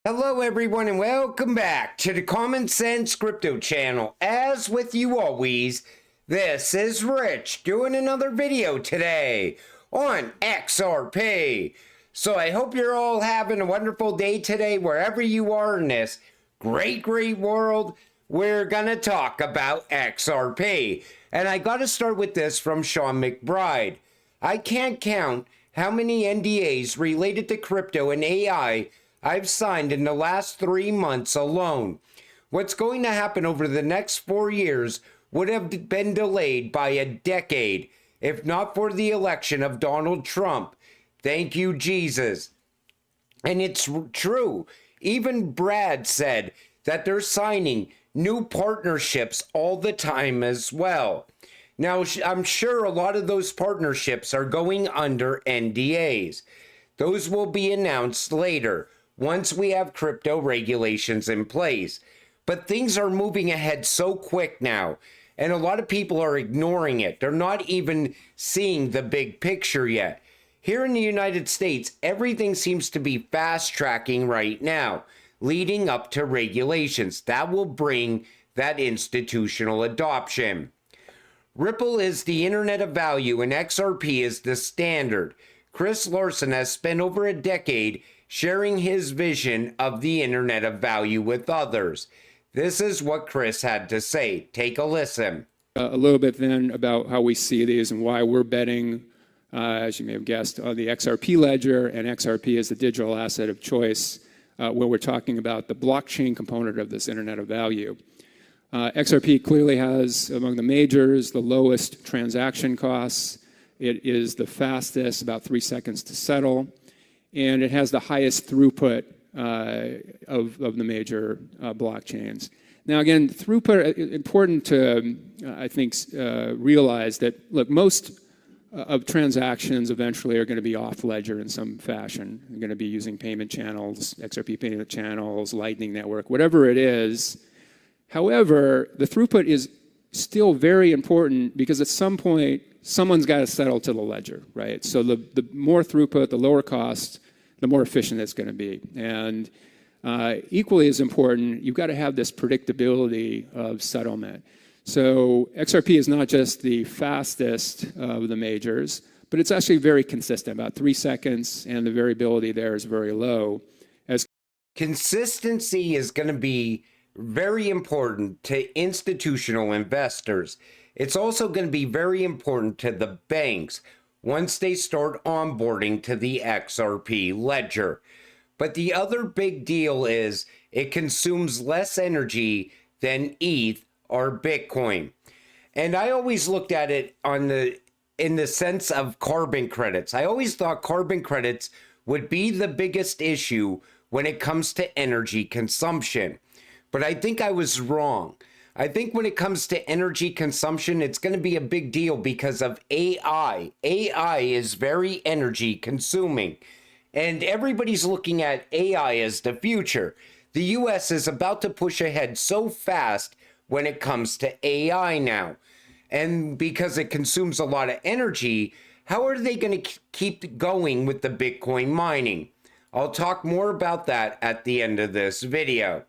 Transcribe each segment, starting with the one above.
Hello everyone and welcome back to the Common Sense Crypto channel. As with you always, this is Rich doing another video today on XRP. So I hope you're all having a wonderful day today wherever you are in this great world. We're gonna talk about XRP. And I gotta start with this from Sean McBride. I can't count how many NDAs related to crypto and AI I've signed in the last 3 months alone. What's going to happen over the next 4 years would have been delayed by a decade, if not for the election of Donald Trump. Thank you, Jesus. And it's true. Even Brad said that they're signing new partnerships all the time as well. Now, I'm sure a lot of those partnerships are going under NDAs. Those will be announced later, once we have crypto regulations in place. But things are moving ahead so quick now, and a lot of people are ignoring it. They're not even seeing the big picture yet. Here in the United States, everything seems to be fast tracking right now, leading up to regulations that will bring that institutional adoption. Ripple is the internet of value and XRP is the standard. Chris Larsen has spent over a decade sharing his vision of the internet of value with others. This is what Chris had to say. Take a listen. A little bit then about how we see these and why we're betting, as you may have guessed, on the XRP Ledger, and XRP is the digital asset of choice where we're talking about the blockchain component of this internet of value. XRP clearly has, among the majors, the lowest transaction costs. It is the fastest, about 3 seconds to settle. And it has the highest throughput of the major blockchains. Now, again, throughput, important to, I think, realize that, look, most of transactions eventually are going to be off ledger in some fashion. They're going to be using payment channels, XRP payment channels, Lightning Network, whatever it is. However, the throughput is still very important because at some point, someone's got to settle to the ledger, right? So the more throughput, the lower cost, the more efficient it's going to be. And equally as important, you've got to have this predictability of settlement. So XRP is not just the fastest of the majors, but it's actually very consistent, about 3 seconds, and the variability there is very low. Consistency is going to be very important to institutional investors. It's also going to be very important to the banks once they start onboarding to the XRP Ledger. But the other big deal is it consumes less energy than ETH or Bitcoin. And I always looked at it in the sense of carbon credits. I always thought carbon credits would be the biggest issue when it comes to energy consumption. But I think I was wrong. I think when it comes to energy consumption, it's going to be a big deal because of AI. AI is very energy consuming. And everybody's looking at AI as the future. The US is about to push ahead so fast when it comes to AI now. And because it consumes a lot of energy, how are they going to keep going with the Bitcoin mining? I'll talk more about that at the end of this video.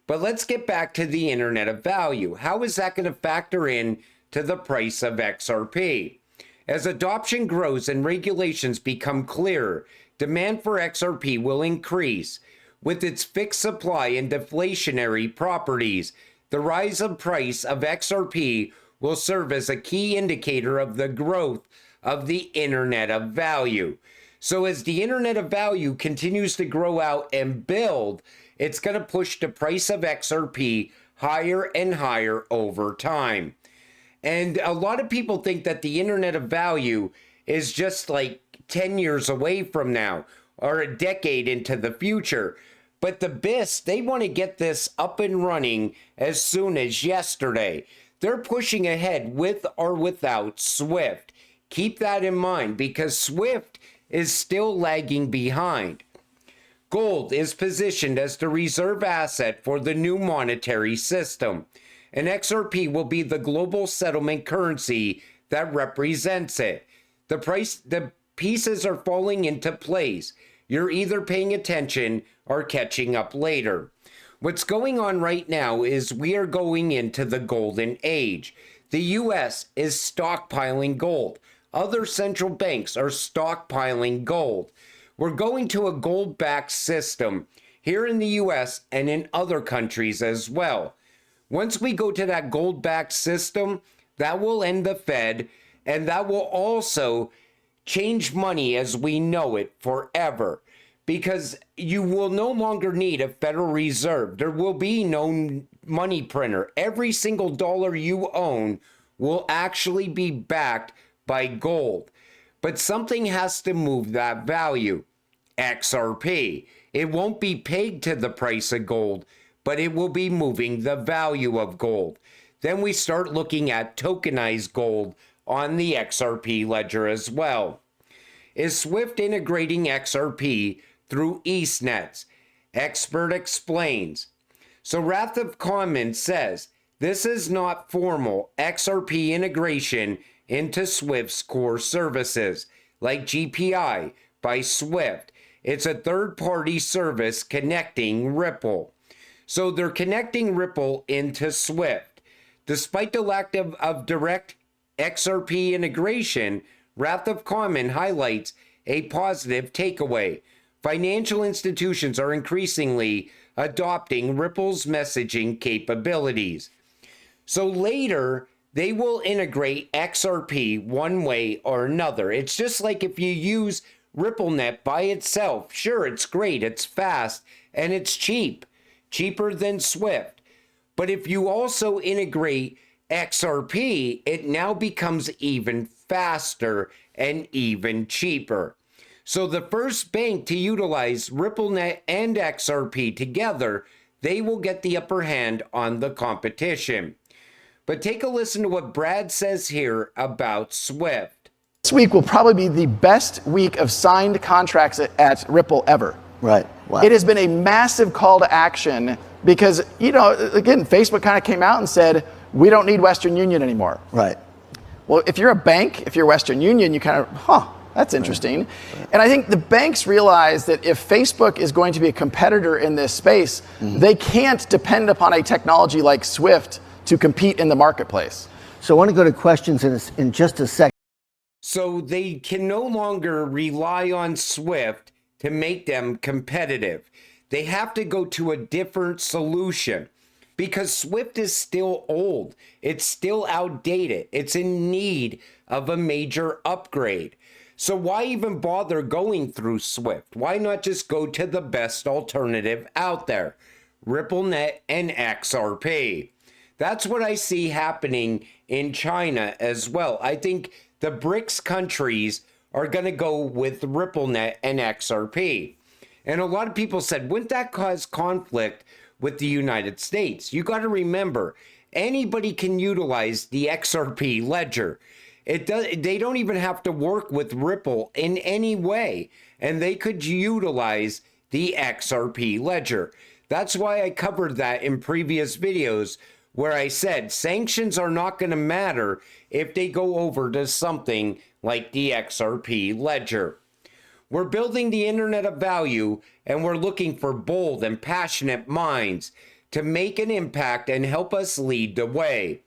But let's get back to the internet of value. How is that going to factor in to the price of XRP? As adoption grows and regulations become clearer, demand for XRP will increase. With its fixed supply and deflationary properties, the rise of price of XRP will serve as a key indicator of the growth of the internet of value. So as the internet of value continues to grow out and build, it's going to push the price of XRP higher and higher over time. And a lot of people think that the internet of value is just like 10 years away from now or a decade into the future. But the BIS, they want to get this up and running as soon as yesterday. They're pushing ahead with or without SWIFT. Keep that in mind because SWIFT is still lagging behind. Gold is positioned as the reserve asset for the new monetary system, and XRP will be the global settlement currency that represents it. The pieces are falling into place. you're either paying attention or catching up later. What's going on right now is we are going into the golden age. The US is stockpiling gold. Other central banks are stockpiling gold. We're going to a gold-backed system here in the US and in other countries as well. Once we go to that gold-backed system, that will end the Fed, and that will also change money as we know it forever, because you will no longer need a Federal Reserve. There will be no money printer. Every single dollar you own will actually be backed by gold. But something has to move that value. XRP. It won't be pegged to the price of gold, but it will be moving the value of gold. Then we start looking at tokenized gold on the XRP ledger as well. Is Swift integrating XRP through EastNets? Expert explains. So Wrath of Common says, this is not formal XRP integration into Swift's core services, like GPI by Swift. It's a third-party service connecting Ripple. So they're connecting Ripple into Swift. Despite the lack of direct XRP integration, Wrath of Common highlights a positive takeaway. Financial institutions are increasingly adopting Ripple's messaging capabilities. So later, they will integrate XRP one way or another. It's just like if you use RippleNet by itself. Sure, it's great, it's fast, and it's cheap. Cheaper than Swift. But if you also integrate XRP, it now becomes even faster and even cheaper. So the first bank to utilize RippleNet and XRP together, they will get the upper hand on the competition. But take a listen to what Brad says here about Swift. This week will probably be the best week of signed contracts at Ripple ever. Right. Wow. It has been a massive call to action because, again, Facebook kind of came out and said, we don't need Western Union anymore. Right. Well, if you're a bank, if you're Western Union, you kind of, that's interesting. Right. And I think the banks realize that if Facebook is going to be a competitor in this space, they can't depend upon a technology like Swift to compete in the marketplace. So I want to go to questions in just a second. So they can no longer rely on Swift to make them competitive. They have to go to a different solution because Swift is still old. It's still outdated. It's in need of a major upgrade. So why even bother going through Swift? Why not just go to the best alternative out there? RippleNet and XRP. That's what I see happening in China as well. I think the BRICS countries are going to go with RippleNet and XRP. And a lot of people said, wouldn't that cause conflict with the United States? You got to remember, anybody can utilize the XRP ledger. They don't even have to work with Ripple in any way, and they could utilize the XRP ledger. That's why I covered that in previous videos, where I said sanctions are not going to matter if they go over to something like the XRP ledger. We're building the internet of value, and we're looking for bold and passionate minds to make an impact and help us lead the way.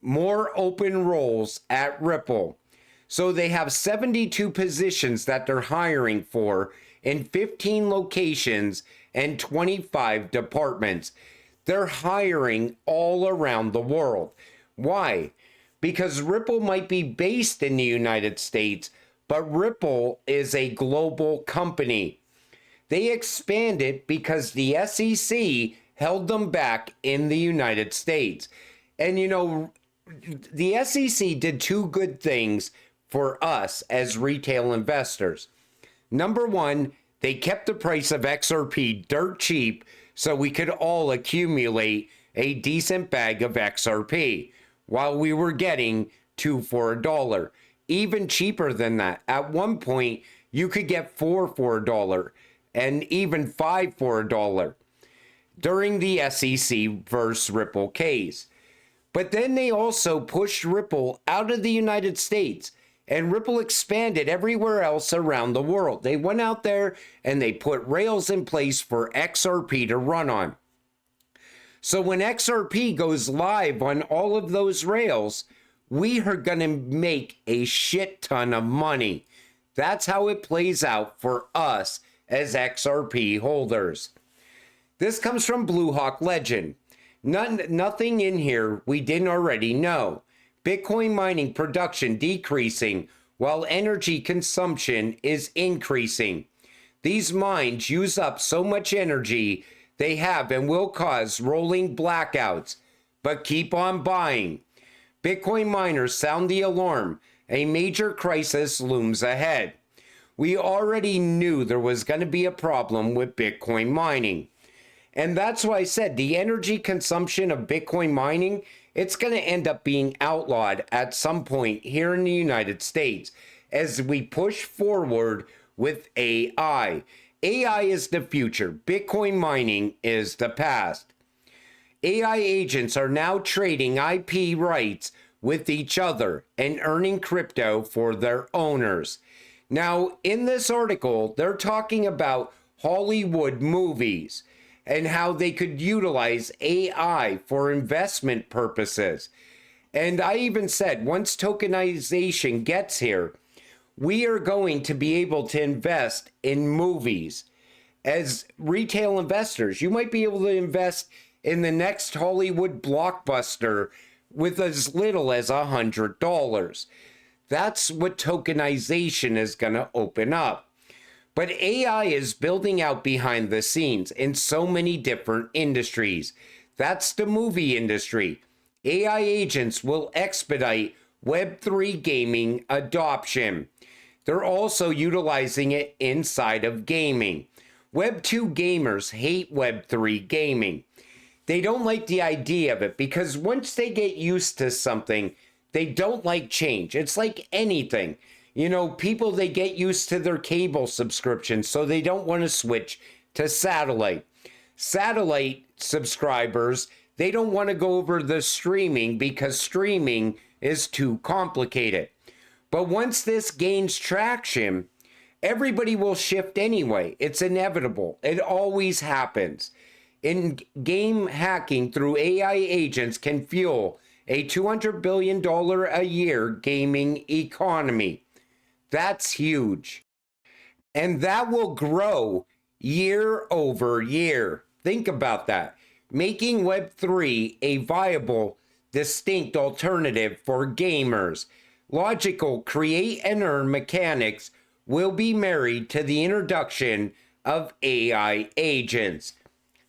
More open roles at Ripple. So they have 72 positions that they're hiring for in 15 locations and 25 departments. They're hiring all around the world. Why? Because Ripple might be based in the United States, but Ripple is a global company. They expanded because the SEC held them back in the United States. And the SEC did two good things for us as retail investors. Number one, they kept the price of XRP dirt cheap so we could all accumulate a decent bag of XRP while we were getting 2 for $1. Even cheaper than that. At one point, you could get 4 for $1 and even 5 for $1 during the SEC versus Ripple case. But then they also pushed Ripple out of the United States And Ripple expanded everywhere else around the world. They went out there and they put rails in place for XRP to run on. So when XRP goes live on all of those rails, we are going to make a shit ton of money. That's how it plays out for us as XRP holders. This comes from Blue Hawk Legend. Nothing in here we didn't already know. Bitcoin mining production decreasing while energy consumption is increasing. These mines use up so much energy they have and will cause rolling blackouts, but keep on buying. Bitcoin miners sound the alarm. A major crisis looms ahead. We already knew there was going to be a problem with Bitcoin mining. And that's why I said the energy consumption of Bitcoin mining, it's going to end up being outlawed at some point here in the United States as we push forward with AI. AI is the future. Bitcoin mining is the past. AI agents are now trading IP rights with each other and earning crypto for their owners. Now, in this article, they're talking about Hollywood movies and how they could utilize AI for investment purposes. And I even said, once tokenization gets here, we are going to be able to invest in movies. As retail investors, you might be able to invest in the next Hollywood blockbuster with as little as $100. That's what tokenization is going to open up. But AI is building out behind the scenes in so many different industries. That's the movie industry. AI agents will expedite Web3 gaming adoption. They're also utilizing it inside of gaming. Web2 gamers hate Web3 gaming. They don't like the idea of it because once they get used to something, they don't like change. It's like anything. You know, people, they get used to their cable subscription, so they don't want to switch to satellite. Satellite subscribers, they don't want to go over the streaming because streaming is too complicated. But once this gains traction, everybody will shift anyway. It's inevitable. It always happens. In game hacking through AI agents can fuel a $200 billion a year gaming economy. That's huge. And that will grow year over year. Think about that. Making Web3 a viable, distinct alternative for gamers. Logical create and earn mechanics will be married to the introduction of AI agents.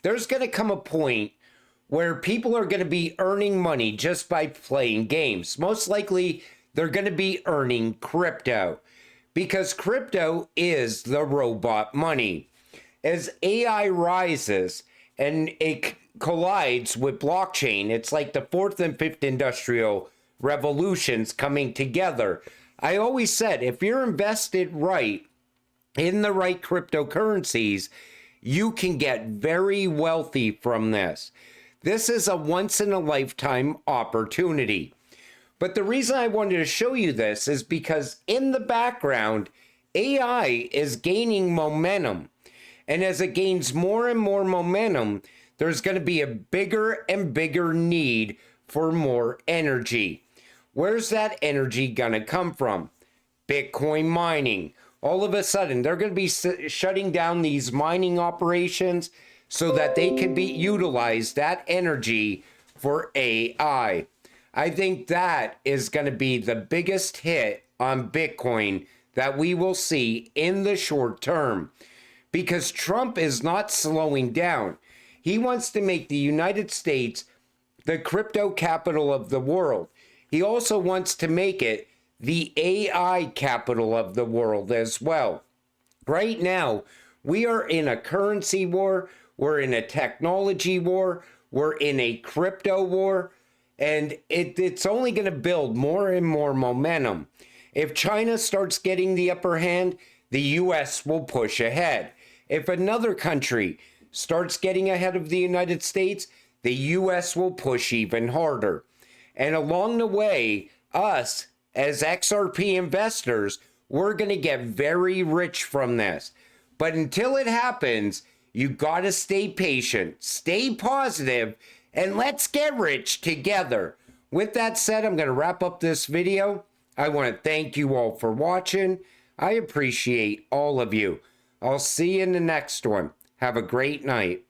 There's going to come a point where people are going to be earning money just by playing games. Most likely, they're going to be earning crypto because crypto is the robot money. As AI rises and it collides with blockchain, it's like the fourth and fifth industrial revolutions coming together. I always said, if you're invested right in the right cryptocurrencies, you can get very wealthy from this. This is a once in a lifetime opportunity. But the reason I wanted to show you this is because in the background, AI is gaining momentum. And as it gains more and more momentum, there's going to be a bigger and bigger need for more energy. Where's that energy going to come from? Bitcoin mining. All of a sudden, they're going to be shutting down these mining operations so that they can utilize that energy for AI. I think that is going to be the biggest hit on Bitcoin that we will see in the short term because Trump is not slowing down. He wants to make the United States the crypto capital of the world. He also wants to make it the AI capital of the world as well. Right now, we are in a currency war, we're in a technology war, we're in a crypto war, and it's only going to build more and more momentum. If China starts getting the upper hand, the US will push ahead. If another country starts getting ahead of the United States, the US will push even harder. And along the way, us as XRP investors, we're going to get very rich from this. But until it happens, you got to stay patient, stay positive, and let's get rich together. With that said, I'm going to wrap up this video. I want to thank you all for watching. I appreciate all of you. I'll see you in the next one. Have a great night.